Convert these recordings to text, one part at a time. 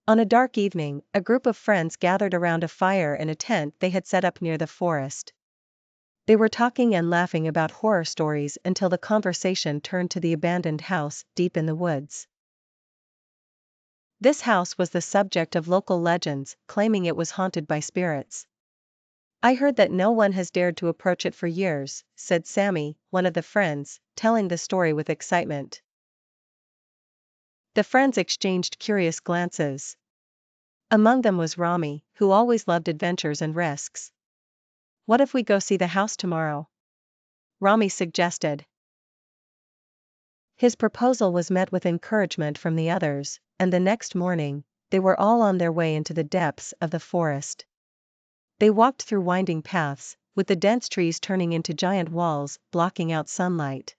On a dark evening, a group of friends gathered around a fire in a tent they had set up near the forest. They were talking and laughing about horror stories until the conversation turned to the abandoned house deep in the woods. This house was the subject of local legends, claiming it was haunted by spirits. "I heard that no one has dared to approach it for years," said Sammy, one of the friends, telling the story with excitement. The friends exchanged curious glances. Among them was Rami, who always loved adventures and risks. "What if we go see the house tomorrow?" Rami suggested. His proposal was met with encouragement from the others, and the next morning, they were all on their way into the depths of the forest. They walked through winding paths, with the dense trees turning into giant walls, blocking out sunlight.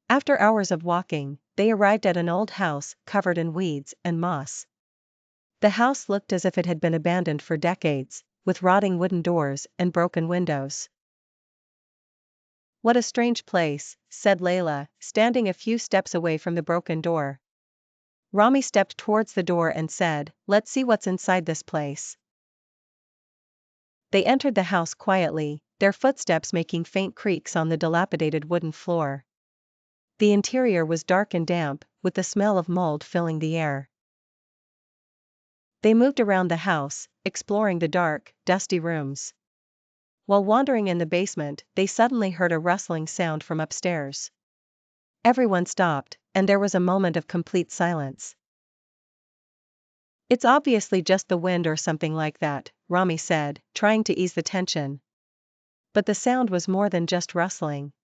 After hours of walking, they arrived at an old house, covered in weeds and moss. The house looked as if it had been abandoned for decades, with rotting wooden doors and broken windows. "What a strange place," said Layla, standing a few steps away from the broken door. Rami stepped towards the door and said, "Let's see what's inside this place." They entered the house quietly, their footsteps making faint creaks on the dilapidated wooden floor. The interior was dark and damp, with the smell of mold filling the air. They moved around the house, exploring the dark, dusty rooms. While wandering in the basement, they suddenly heard a rustling sound from upstairs. Everyone stopped, and there was a moment of complete silence. "It's obviously just the wind or something like that," Rami said, trying to ease the tension. But the sound was more than just rustling.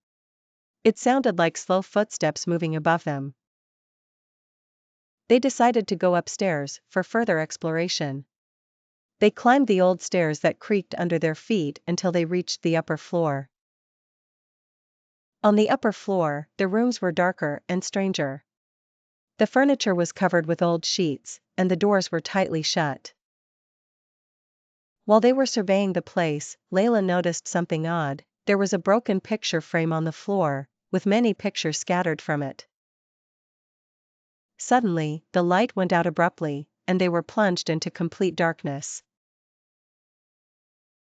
It sounded like slow footsteps moving above them. They decided to go upstairs for further exploration. They climbed the old stairs that creaked under their feet until they reached the upper floor. On the upper floor, the rooms were darker and stranger. The furniture was covered with old sheets, and the doors were tightly shut. While they were surveying the place, Layla noticed something odd. There was a broken picture frame on the floor, with many pictures scattered from it. Suddenly, the light went out abruptly, and they were plunged into complete darkness.